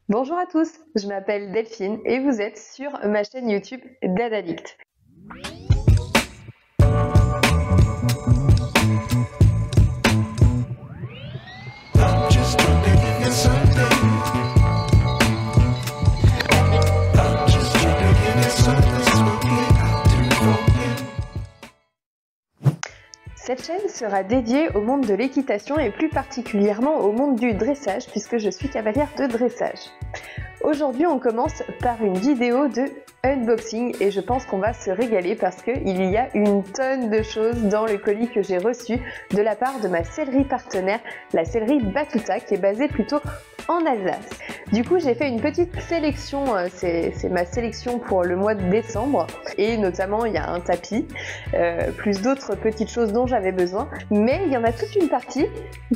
Bonjour à tous, je m'appelle Delphine et vous êtes sur ma chaîne YouTube Dadaddicte. Cette chaîne sera dédiée au monde de l'équitation et plus particulièrement au monde du dressage puisque je suis cavalière de dressage. Aujourd'hui on commence par une vidéo de unboxing et je pense qu'on va se régaler parce qu'il y a une tonne de choses dans le colis que j'ai reçu de la part de ma sellerie partenaire, la sellerie Batuta qui est basée plutôt en Alsace. Du coup j'ai fait une petite sélection, c'est ma sélection pour le mois de décembre et notamment il y a un tapis, plus d'autres petites choses dont j'avais besoin, mais il y en a toute une partie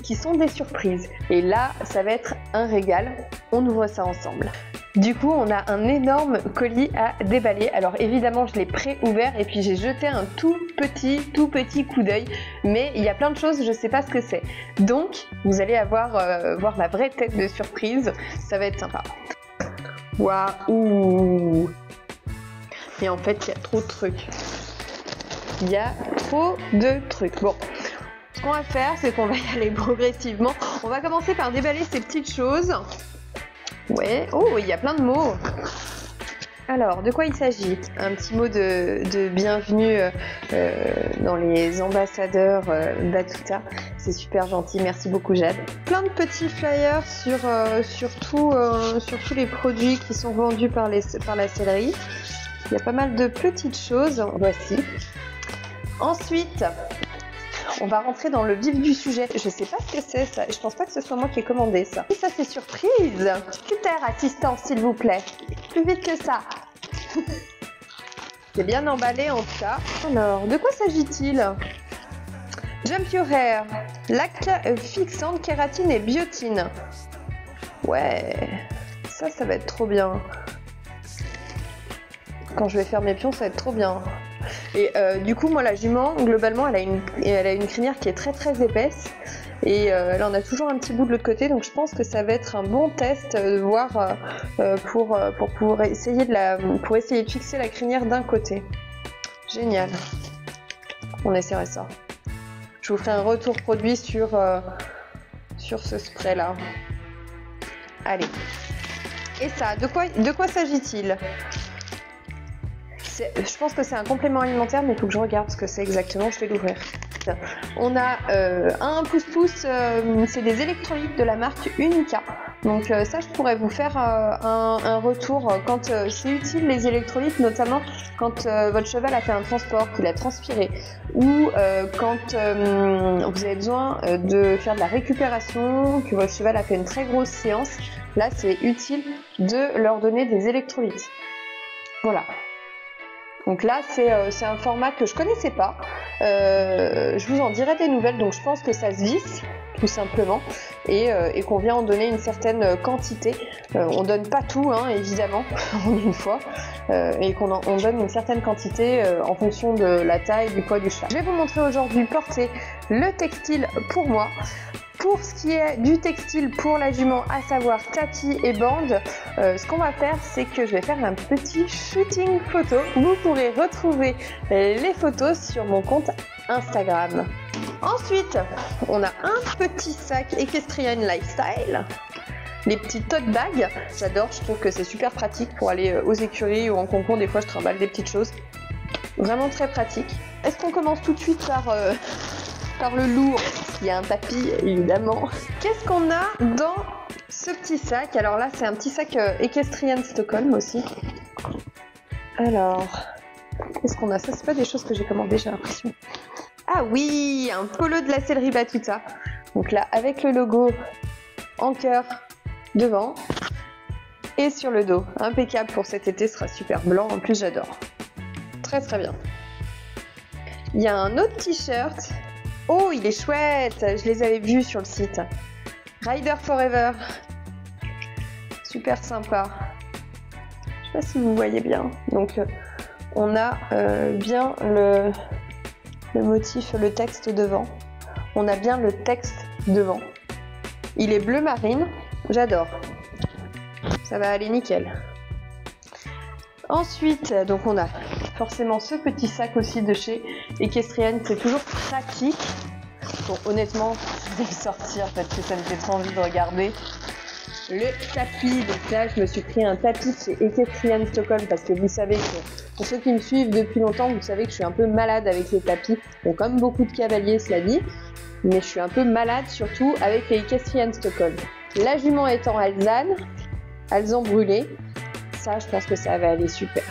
qui sont des surprises et là ça va être un régal, on ouvre ça ensemble. Du coup on a un énorme colis à déballer, alors évidemment je l'ai pré-ouvert et puis j'ai jeté un tout petit coup d'œil, mais il y a plein de choses, je sais pas ce que c'est, donc vous allez voir ma vraie tête de surprise, ça va être sympa. Waouh! Et en fait il y a trop de trucs, il y a trop de trucs. Bon, ce qu'on va faire c'est qu'on va y aller progressivement, on va commencer par déballer ces petites choses. Ouais, oh, il y a plein de mots. Alors, de quoi il s'agit? Un petit mot de bienvenue dans les ambassadeurs Batuta. C'est super gentil, merci beaucoup Jade. Plein de petits flyers sur tous les produits qui sont vendus par la sellerie. Il y a pas mal de petites choses. Voici. Ensuite, on va rentrer dans le vif du sujet. Je sais pas ce que c'est ça. Je pense pas que ce soit moi qui ai commandé ça. Et ça c'est surprise. Super assistant s'il vous plaît. Plus vite que ça. C'est bien emballé en tout cas. Alors, de quoi s'agit-il? Jump Your Hair. Lac fixant, kératine et biotine. Ouais. Ça va être trop bien. Quand je vais faire mes pions, ça va être trop bien. Et du coup, moi, la jument, globalement, elle a une crinière qui est très épaisse. Et elle en a toujours un petit bout de l'autre côté. Donc, je pense que ça va être un bon test de voir pour essayer de fixer la crinière d'un côté. Génial. On essaierait ça. Je vous ferai un retour produit sur ce spray-là. Allez. Et ça, de quoi s'agit-il ? Je pense que c'est un complément alimentaire, mais il faut que je regarde ce que c'est exactement, je vais l'ouvrir. On a un pouce-pouce, c'est des électrolytes de la marque Unica. Donc ça, je pourrais vous faire un retour quand c'est utile, les électrolytes, notamment quand votre cheval a fait un transport, qu'il a transpiré, ou quand vous avez besoin de faire de la récupération, que votre cheval a fait une très grosse séance. Là, c'est utile de leur donner des électrolytes. Voilà. Donc là, c'est un format que je connaissais pas. Je vous en dirai des nouvelles. Donc je pense que ça se visse, tout simplement, et qu'on vient en donner une certaine quantité. On donne pas tout, hein, évidemment, en une fois, et on donne une certaine quantité en fonction de la taille, du poids du cheval. Je vais vous montrer aujourd'hui porter le textile pour moi. Pour ce qui est du textile pour la jument, à savoir tapis et bande, ce qu'on va faire, c'est que je vais faire un petit shooting photo. Vous pourrez retrouver les photos sur mon compte Instagram. Ensuite, on a un petit sac Equestrian Lifestyle. Les petits tote bags, j'adore, je trouve que c'est super pratique pour aller aux écuries ou en concours. Des fois, je trimballe des petites choses. Vraiment très pratique. Est-ce qu'on commence tout de suite par le lourd? Il y a un tapis évidemment. Qu'est-ce qu'on a dans ce petit sac? Alors là c'est un petit sac Equestrian Stockholm aussi. Alors, qu'est-ce qu'on a? Ça c'est pas des choses que j'ai commandées, j'ai l'impression. Ah oui, un polo de la sellerie Batuta. Donc là avec le logo en cœur devant et sur le dos. Impeccable pour cet été, ce sera super blanc, en plus j'adore. Très bien. Il y a un autre t-shirt. Oh, il est chouette! Je les avais vus sur le site. Rider Forever. Super sympa. Je sais pas si vous voyez bien. Donc, on a bien le motif, le texte devant. On a bien le texte devant. Il est bleu marine. J'adore. ça va aller nickel. Ensuite, donc on a forcément ce petit sac aussi de chez Equestrian, c'est toujours pratique. Bon, honnêtement, je vais le sortir parce que ça me fait trop envie de regarder. Le tapis, donc là je me suis pris un tapis chez Equestrian Stockholm parce que vous savez que, pour ceux qui me suivent depuis longtemps, vous savez que je suis un peu malade avec les tapis. Bon, comme beaucoup de cavaliers cela dit, mais je suis un peu malade surtout avec les Equestrian Stockholm. La jument étant alezane, alezan brûlé, ça je pense que ça va aller super.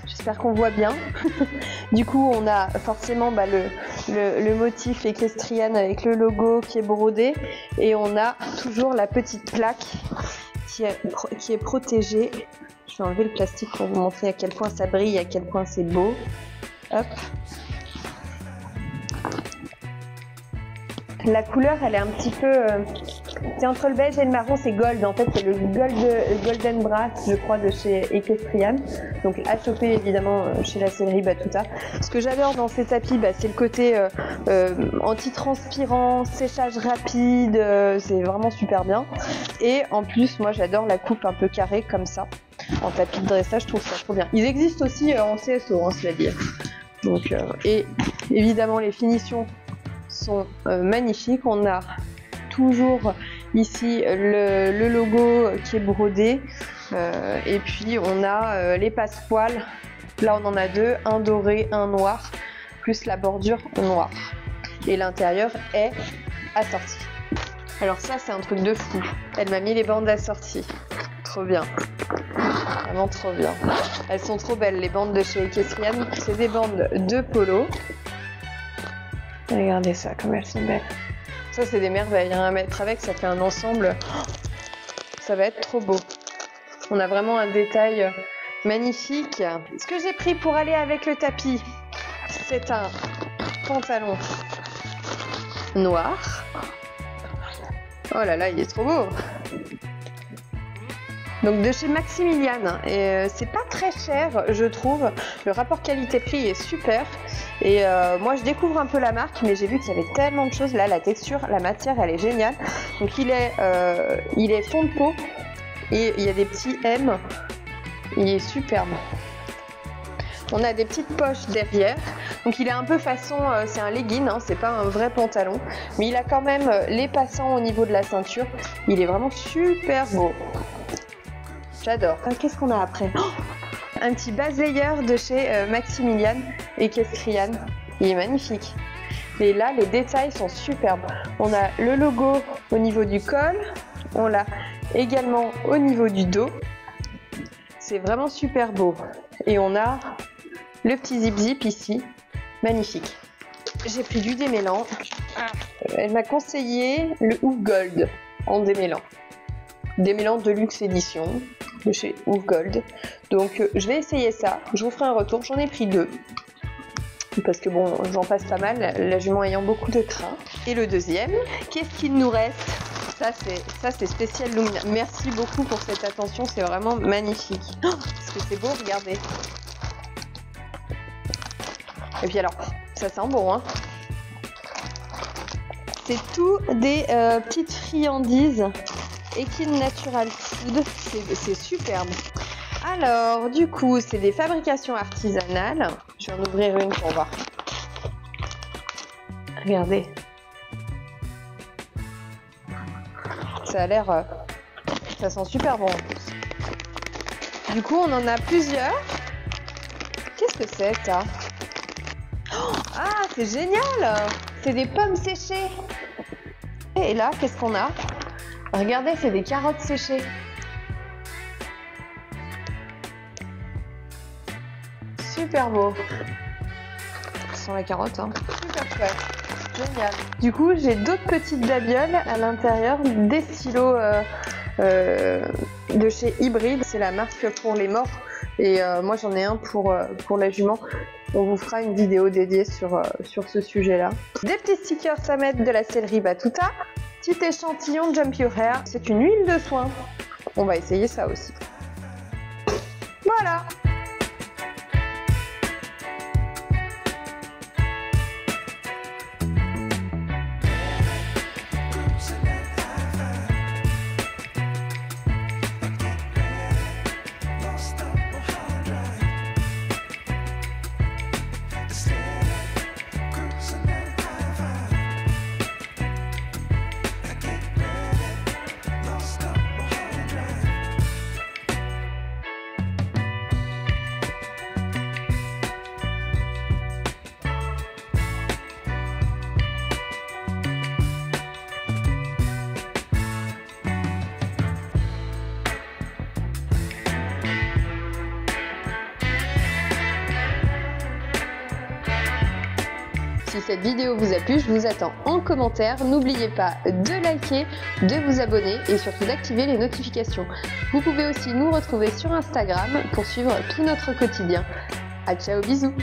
J'espère qu'on voit bien. Du coup on a forcément le motif Equestrian avec le logo qui est brodé et on a toujours la petite plaque qui est protégée. Je vais enlever le plastique pour vous montrer à quel point ça brille, à quel point c'est beau. Hop. La couleur, elle est un petit peu... c'est entre le beige et le marron, c'est gold. En fait, c'est le Golden Brass, je crois, de chez Equestrian. Donc, à choper, évidemment, chez la sellerie Battuta. Ce que j'adore dans ces tapis, c'est le côté anti-transpirant, séchage rapide. C'est vraiment super bien. Et en plus, moi, j'adore la coupe un peu carrée, comme ça. En tapis de dressage, je trouve ça trop bien. Ils existent aussi en CSO, cela dit. Donc, et évidemment, les finitions sont magnifiques. On a toujours ici le logo qui est brodé et puis on a les passepoils. Là on en a deux, un doré, un noir, plus la bordure noire. Et l'intérieur est assorti. Alors ça c'est un truc de fou. Elle m'a mis les bandes assorties. Trop bien. Vraiment trop bien. Elles sont trop belles les bandes de chez Equestrian. C'est des bandes de polo. Regardez ça, comme elles sont belles. Ça, c'est des merveilles, hein, à mettre avec, ça fait un ensemble. Ça va être trop beau. On a vraiment un détail magnifique. Ce que j'ai pris pour aller avec le tapis, c'est un pantalon noir. Oh là là, il est trop beau. Donc de chez Maximilian, et c'est pas très cher je trouve, le rapport qualité-prix est super et moi je découvre un peu la marque mais j'ai vu qu'il y avait tellement de choses, là la texture, la matière elle est géniale, donc il est fond de peau et il y a des petits M, il est superbe. On a des petites poches derrière, donc il est un peu façon, c'est un legging, hein, c'est pas un vrai pantalon, mais il a quand même les passants au niveau de la ceinture, il est vraiment super beau. J'adore. Qu'est-ce qu'on a après? Un petit base layer de chez Maximilian Equestrian. Il est magnifique. Et là, les détails sont superbes. On a le logo au niveau du col. On l'a également au niveau du dos. C'est vraiment super beau. Et on a le petit zip-zip ici. Magnifique. J'ai pris du démêlant. Elle m'a conseillé le Ouf Gold en démêlant. Démêlant de luxe édition de chez Ouf Gold. Donc je vais essayer ça, je vous ferai un retour, j'en ai pris deux parce que bon, j'en passe pas mal, la jument ayant beaucoup de crin. Et le deuxième, qu'est-ce qu'il nous reste? Ça c'est spécial Lumina. Merci beaucoup pour cette attention, c'est vraiment magnifique. Oh, est-ce que c'est beau, regardez. Et puis alors, ça sent bon, hein. C'est tout des petites friandises Ekin Natural Food, c'est superbe. Alors, du coup, c'est des fabrications artisanales. Je vais en ouvrir une pour voir. Regardez. Ça a l'air... ça sent super bon en plus. Du coup, on en a plusieurs. Qu'est-ce que c'est, ça? Oh, ah, c'est génial! C'est des pommes séchées. Et là, qu'est-ce qu'on a? Regardez, c'est des carottes séchées. Super beau. Ça sent la carotte, hein. Super chouette. Génial. Du coup, j'ai d'autres petites babioles à l'intérieur, des stylos de chez Hybrid. C'est la marque pour les morts. Et moi, j'en ai un pour la jument. On vous fera une vidéo dédiée sur ce sujet-là. Des petits stickers à mettre de la sellerie Battuta. Petit échantillon Jump Your Hair. C'est une huile de soin. On va essayer ça aussi. Voilà. cette vidéo vous a plu, je vous attends en commentaire. N'oubliez pas de liker, de vous abonner et surtout d'activer les notifications. Vous pouvez aussi nous retrouver sur Instagram pour suivre tout notre quotidien. À ciao, bisous!